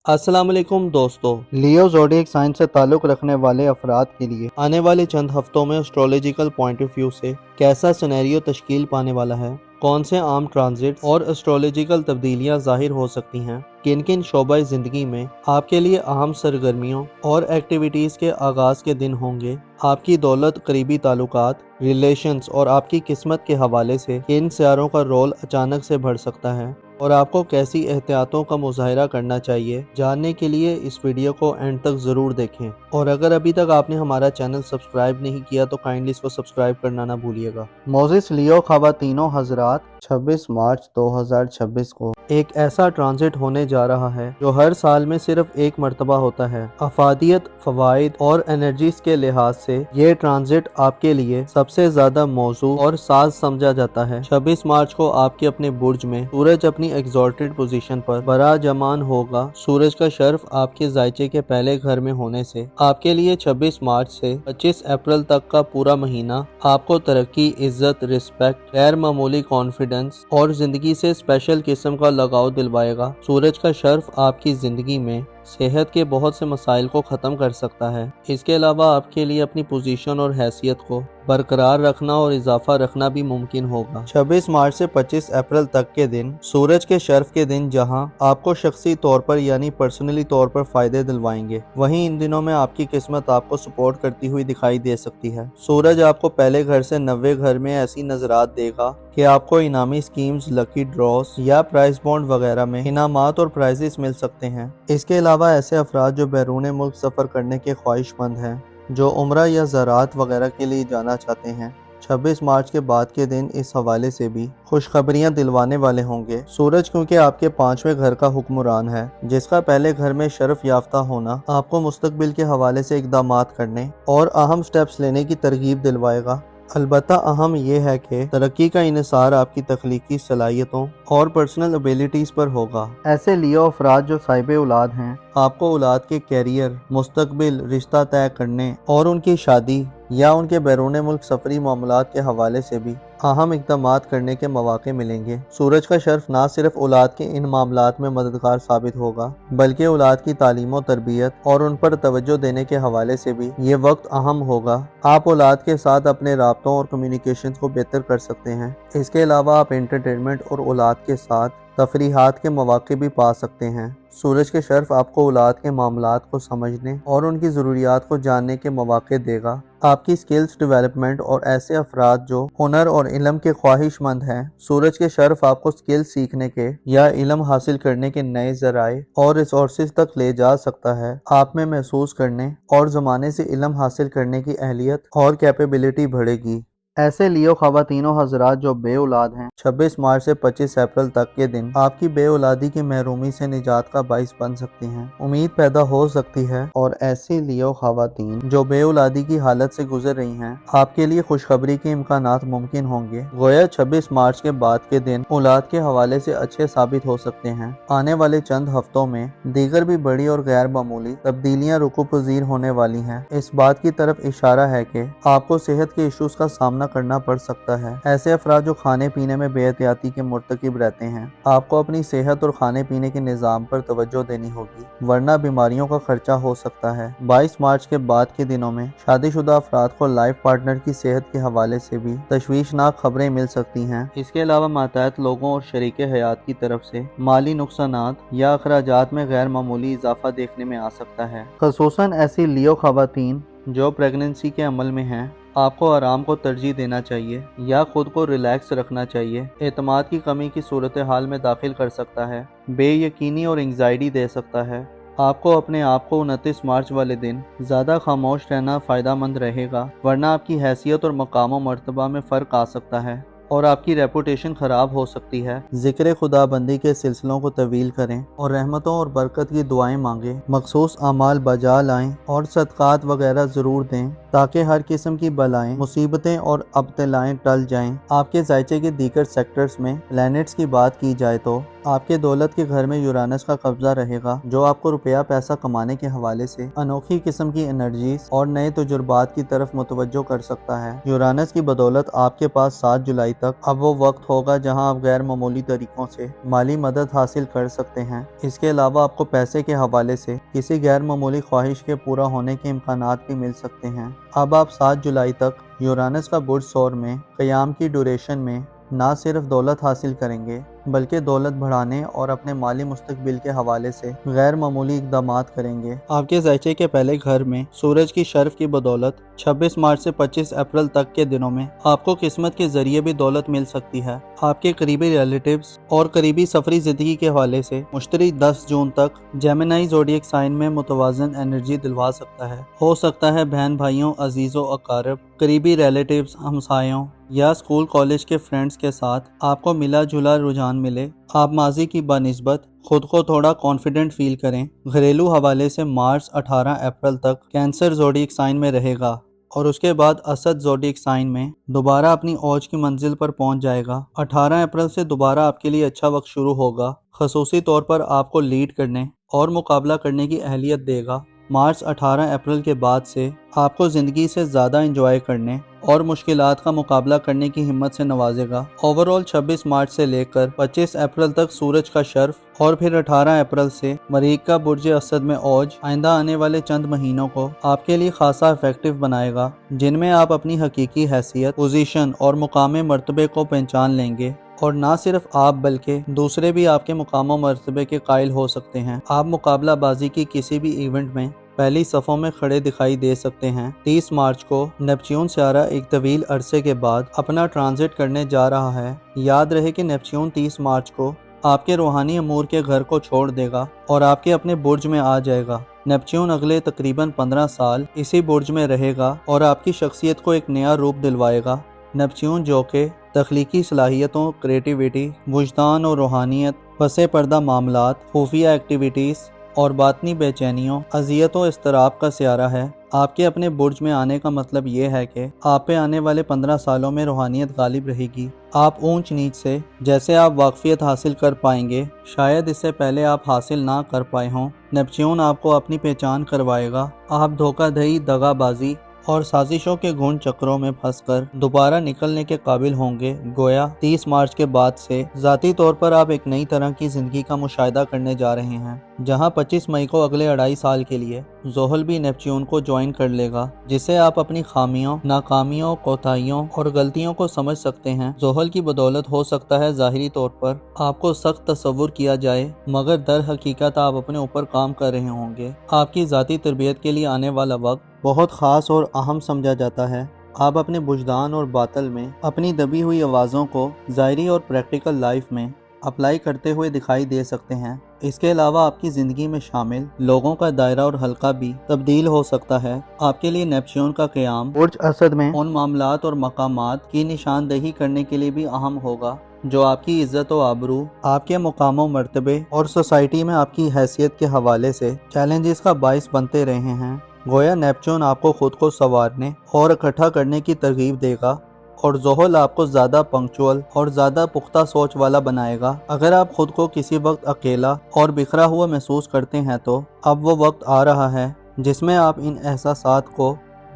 अस्सलाम वालेकुम दोस्तों। लियो ज़ोडिएक साइन से ताल्लुक़ रखने वाले अफराद के लिए आने वाले चंद हफ्तों में एस्ट्रोलॉजिकल पॉइंट ऑफ व्यू से कैसा सिनेरियो तश्कील पाने वाला है, कौन से आम ट्रांजिट और एस्ट्रोलॉजिकल तब्दीलियां ज़ाहिर हो सकती हैं, किन किन शोबाए ज़िंदगी में आपके लिए अहम सरगर्मियों और एक्टिविटीज़ के आगाज़ के दिन होंगे, आपकी दौलत, करीबी ताल्लुकात, रिलेशंस और आपकी किस्मत के हवाले से किन सियारों का रोल अचानक से बढ़ सकता है और आपको कैसी एहतियातों का मुजाहिरा करना चाहिए। जानने के लिए इस वीडियो को एंड तक ज़रूर देखें और अगर अभी तक आपने हमारा चैनल सब्सक्राइब नहीं किया तो काइंडली इसको सब्सक्राइब करना ना भूलिएगा। मोजिस लियो ख़वातीनों हज़रात 26 मार्च 2026 को एक ऐसा ट्रांजिट होने जा रहा है जो हर साल में सिर्फ एक मर्तबा होता है। अफादियत, फवाइद और एनर्जीज के लिहाज से ये ट्रांजिट आपके लिए सबसे ज्यादा मौजू और साज समझा जाता है। 26 मार्च को आपके अपने बुर्ज में सूरज अपनी एग्जॉल्टेड पोजीशन पर बराजमान होगा। सूरज का शर्फ आपके जायचे के पहले घर में होने से आपके लिए 26 मार्च से 25 अप्रैल तक का पूरा महीना आपको तरक्की, इज्जत, रिस्पेक्ट, गैर मामूली कॉन्फिडेंस और जिंदगी से स्पेशल किस्म का लगाव दिलवाएगा। सूरज का शर्फ आपकी जिंदगी में सेहत के बहुत से मसाइल को ख़त्म कर सकता है। इसके अलावा आपके लिए अपनी पोजीशन और हैसियत को बरकरार रखना और इजाफा रखना भी मुमकिन होगा। 26 मार्च से 25 अप्रैल तक के दिन सूरज के शर्फ के दिन जहां आपको शख्सी तौर पर यानी पर्सनली तौर पर फायदे दिलवाएंगे, वहीं इन दिनों में आपकी किस्मत आपको सपोर्ट करती हुई दिखाई दे सकती है। सूरज आपको पहले घर से 90 घर में ऐसी नजरात देगा कि आपको इनामी स्कीम्स, लकी ड्रॉस या प्राइस बॉन्ड वगैरह में इनामात और प्राइजेस मिल सकते हैं। इसके अलावा ऐसे अफराद जो बैरून मुल्क सफ़र करने के ख्वाहिशमंद हैं, जो उम्रा या ज़राअत वगैरह के लिए जाना चाहते हैं, 26 मार्च के बाद के दिन इस हवाले से भी खुशखबरियां दिलवाने वाले होंगे। सूरज क्योंकि आपके 5वें घर का हुक्मरान है, जिसका पहले घर में शरफ याफ्ता होना आपको मुस्तकबिल के हवाले से इक़दामात करने और अहम स्टेप्स लेने की तरगीब दिलवाएगा। अलबत्ता अहम यह है कि तरक्की का इन्हिसार आपकी तख्लीकी सलाहियतों और पर्सनल एबिलिटीज़ पर होगा। ऐसे लियो अफराद जो साहिब औलाद हैं, आपको औलाद के कैरियर, मुस्तकबिल, रिश्ता तय करने और उनकी शादी या उनके बैरून मुल्क सफरी मामलात के हवाले से भी अहम इक़दामात करने के मौके मिलेंगे। सूरज का शर्फ ना सिर्फ औलाद के इन मामलात में मददगार साबित होगा, बल्कि औलाद की तालीम और तरबियत और उन पर तवज्जो देने के हवाले से भी ये वक्त अहम होगा। आप औलाद के साथ अपने राब्तों और कम्युनिकेशन को बेहतर कर सकते हैं। इसके अलावा आप एंटरटेनमेंट और औलाद के साथ तफरीहात के मौके भी पा सकते हैं। सूरज के शर्फ आपको औलाद के मामलात को समझने और उनकी ज़रूरियात को जानने के मौके देगा। आपकी स्किल्स डेवलपमेंट और ऐसे अफराद जो हुनर और इल्म के ख्वाहिशमंद हैं, सूरज के शर्फ आपको स्किल सीखने के या इल्म हासिल करने के नए ज़राए और रिसोर्सेज तक ले जा सकता है। आप में महसूस करने और ज़माने से इल्म हासिल करने की अहलियत और कैपेबिलिटी बढ़ेगी। ऐसे लियो ख़वातीनों हज़रात जो बे औलाद हैं, 26 मार्च से 25 अप्रैल तक के दिन आपकी बे औलादी की महरूमी से निजात का बाइस बन सकती हैं। उम्मीद पैदा हो सकती है और ऐसी लियो ख़वातीन जो बे औलादी की हालत से गुजर रही हैं, आपके लिए खुशखबरी के इम्कानात मुमकिन होंगे। गोया 26 मार्च के बाद के दिन औलाद के हवाले से अच्छे साबित हो सकते हैं। आने वाले चंद हफ्तों में दीगर भी बड़ी और गैर मामूली तब्दीलियां रुकू पजीर होने वाली हैं। इस बात की तरफ इशारा है कि आपको सेहत के इशूज का सामना करना पड़ सकता है। ऐसे अफराद जो खाने पीने में बेहतियाती के मुर्तकिब रहते हैं, आपको अपनी सेहत और खाने पीने के निज़ाम पर तवज्जो देनी होगी, वरना बीमारियों का खर्चा हो सकता है। 22 मार्च के बाद के दिनों में शादीशुदा अफराद को लाइफ पार्टनर की सेहत के हवाले से भी तशवीशनाक खबरें मिल सकती हैं। इसके अलावा मातहत लोगों और शरीके हयात की तरफ से माली नुकसानात या अखराजात में गैर मामूली इजाफा देखने में आ सकता है। ख़ुसूसन ऐसी लियो ख़वातीन जो प्रेगनेंसी के अमल में हैं, आपको आराम को तरजीह देना चाहिए या खुद को रिलैक्स रखना चाहिए। एतमाद की कमी की सूरत हाल में दाखिल कर सकता है, बेयकीनी और एंग्जाइटी दे सकता है। आपको अपने आप को 29 मार्च वाले दिन ज़्यादा खामोश रहना फ़ायदा मंद रहेगा, वरना आपकी हैसियत और मकाम और मर्तबा में फ़र्क आ सकता है और आपकी रेपुटेशन ख़राब हो सकती है। ज़िक्र खुदाबंदी के सिलसिलों को तवील करें और रहमतों और बरकत की दुआएं मांगें। मखसूस अमाल बजा लाएं और सदक़ात वगैरह ज़रूर दें। تاکہ ہر قسم کی بلائیں، مصیبتیں اور ابتلائیں ٹل جائیں۔ آپ کے ذائچے کے دیگر سیکٹرز میں پلینٹس کی بات کی جائے تو آپ کے دولت کے گھر میں یورانس کا قبضہ رہے گا، جو آپ کو روپیہ پیسہ کمانے کے حوالے سے انوکھی قسم کی انرجیز اور نئے تجربات کی طرف متوجہ کر سکتا ہے۔ یورانس کی بدولت آپ کے پاس 7 جولائی تک اب وہ وقت ہوگا جہاں آپ غیر معمولی طریقوں سے مالی مدد حاصل کر سکتے ہیں۔ اس کے علاوہ آپ کو پیسے کے حوالے سے کسی غیر معمولی خواہش کے پورا ہونے کے امکانات بھی مل سکتے ہیں۔ اب آپ 7 جولائی تک یورانس کا برج ثور میں قیام کی ڈیوریشن میں نہ صرف دولت حاصل کریں گے بلکہ دولت بڑھانے اور اپنے مالی مستقبل کے حوالے سے غیر معمولی اقدامات کریں گے۔ آپ کے ذائچے کے پہلے گھر میں سورج کی شرف کی بدولت 26 مارچ سے 25 اپریل تک کے دنوں میں آپ کو قسمت کے ذریعے بھی دولت مل سکتی ہے۔ آپ کے قریبی ریلیٹیوز اور قریبی سفری زندگی کے حوالے سے مشتری 10 جون تک جیمنائی زوڈیک سائن میں متوازن انرجی دلوا سکتا ہے۔ ہو سکتا ہے بہن بھائیوں، عزیز و اقارب، قریبی ریلیٹیوز، ہمسایوں یا اسکول کالج کے فرینڈز کے ساتھ آپ کو ملا جلا رجحان ملے۔ آپ ماضی کی بنسبت خود کو تھوڑا کانفیڈنٹ فیل کریں۔ گھریلو حوالے سے مارچ 18 اپریل تک کینسر زوڈیک سائن میں رہے گا اور اس کے بعد اسد زوڈیک سائن میں دوبارہ اپنی اوج کی منزل پر پہنچ جائے گا۔ 18 اپریل سے دوبارہ آپ کے لیے اچھا وقت شروع ہوگا، خصوصی طور پر آپ کو لیڈ کرنے اور مقابلہ کرنے کی اہلیت دے گا۔ مارچ 18 اپریل کے بعد سے آپ کو زندگی سے زیادہ انجوائے کرنے اور مشکلات کا مقابلہ کرنے کی ہمت سے نوازے گا۔ اوورآل 26 مارچ سے لے کر 25 اپریل تک سورج کا شرف اور پھر 18 اپریل سے مریخ کا برج اسد میں اوج آئندہ آنے والے چند مہینوں کو آپ کے لیے خاصا افیکٹو بنائے گا، جن میں آپ اپنی حقیقی حیثیت، پوزیشن اور مقام مرتبے کو پہچان لیں گے، اور نہ صرف آپ بلکہ دوسرے بھی آپ کے مقام و مرتبے کے قائل ہو سکتے ہیں۔ آپ مقابلہ بازی کی کسی بھی ایونٹ میں پہلی صفوں میں کھڑے دکھائی دے سکتے ہیں۔ 30 مارچ کو نیپچون سیارہ ایک طویل عرصے کے بعد اپنا ٹرانزٹ کرنے جا رہا ہے۔ یاد رہے کہ نیپچون 30 مارچ کو آپ کے روحانی امور کے گھر کو چھوڑ دے گا اور آپ کے اپنے برج میں آ جائے گا۔ نیپچون اگلے تقریباً 15 سال اسی برج میں رہے گا اور آپ کی شخصیت کو ایک نیا روپ دلوائے گا۔ نیپچون جو کہ تخلیقی صلاحیتوں، کریٹیویٹی، وجدان اور روحانیت، پس پردہ معاملات، خفیہ ایکٹیویٹیز اور باطنی بے چینیوں، اذیت و اضطراب کا سیارہ ہے، آپ کے اپنے برج میں آنے کا مطلب یہ ہے کہ آپ پہ آنے والے 15 سالوں میں روحانیت غالب رہے گی۔ آپ اونچ نیچ سے جیسے آپ واقفیت حاصل کر پائیں گے، شاید اس سے پہلے آپ حاصل نہ کر پائے ہوں۔ نیپچون آپ کو اپنی پہچان کروائے گا۔ آپ دھوکہ دہی، دغا بازی اور سازشوں کے گھن چکروں میں پھنس کر دوبارہ نکلنے کے قابل ہوں گے۔ گویا 30 مارچ کے بعد سے ذاتی طور پر آپ ایک نئی طرح کی زندگی کا مشاہدہ کرنے جا رہے ہیں، جہاں 25 مئی کو اگلے 2.5 سال کے لیے زحل بھی نیپچون کو جوائن کر لے گا، جسے آپ اپنی خامیوں، ناکامیوں، کوتاہیوں اور غلطیوں کو سمجھ سکتے ہیں۔ زحل کی بدولت ہو سکتا ہے ظاہری طور پر آپ کو سخت تصور کیا جائے، مگر در حقیقت آپ اپنے اوپر کام کر رہے ہوں گے۔ آپ کی ذاتی تربیت کے لیے آنے والا وقت بہت خاص اور اہم سمجھا جاتا ہے۔ آپ اپنے وجدان اور باطن میں اپنی دبی ہوئی آوازوں کو ظاہری اور پریکٹیکل لائف میں اپلائی کرتے ہوئے دکھائی دے سکتے ہیں۔ اس کے علاوہ آپ کی زندگی میں شامل لوگوں کا دائرہ اور حلقہ بھی تبدیل ہو سکتا ہے۔ آپ کے لیے نیپچون کا قیام برج اسد میں ان معاملات اور مقامات کی نشاندہی کرنے کے لیے بھی اہم ہوگا جو آپ کی عزت و آبرو، آپ کے مقام و مرتبے اور سوسائٹی میں آپ کی حیثیت کے حوالے سے چیلنجز کا باعث بنتے رہے ہیں۔ گویا نیپچون آپ کو خود کو سنوارنے اور اکٹھا کرنے کی ترغیب دے گا، اور زحل آپ کو زیادہ پنکچوئل اور زیادہ پختہ سوچ والا بنائے گا۔ اگر آپ خود کو کسی وقت اکیلا اور بکھرا ہوا محسوس کرتے ہیں تو اب وہ وقت آ رہا ہے جس میں آپ ان احساسات کو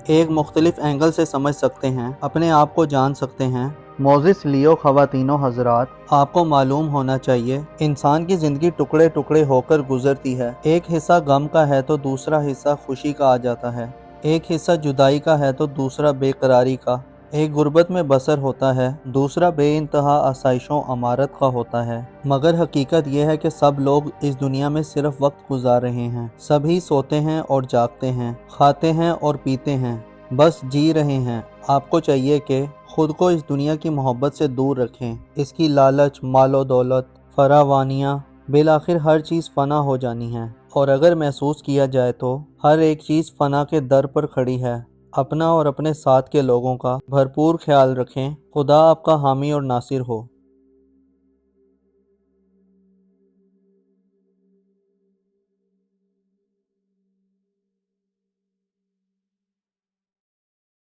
ایک مختلف اینگل سے سمجھ سکتے ہیں، اپنے آپ کو جان سکتے ہیں۔ موزس لیو خواتین و حضرات، آپ کو معلوم ہونا چاہیے انسان کی زندگی ٹکڑے ٹکڑے ہو کر گزرتی ہے۔ ایک حصہ غم کا ہے تو دوسرا حصہ خوشی کا آ جاتا ہے، ایک حصہ جدائی کا ہے تو دوسرا بے قراری کا، ایک غربت میں بسر ہوتا ہے، دوسرا بے انتہا آسائش و امارت کا ہوتا ہے۔ مگر حقیقت یہ ہے کہ سب لوگ اس دنیا میں صرف وقت گزار رہے ہیں، سبھی سوتے ہیں اور جاگتے ہیں، کھاتے ہیں اور پیتے ہیں، بس جی رہے ہیں۔ آپ کو چاہیے کہ خود کو اس دنیا کی محبت سے دور رکھیں، اس کی لالچ، مال و دولت، فراوانیاں، بالآخر ہر چیز فنا ہو جانی ہے، اور اگر محسوس کیا جائے تو ہر ایک چیز فنا کے در پر کھڑی ہے۔ اپنا اور اپنے ساتھ کے لوگوں کا بھرپور خیال رکھیں۔ خدا آپ کا حامی اور ناصر ہو۔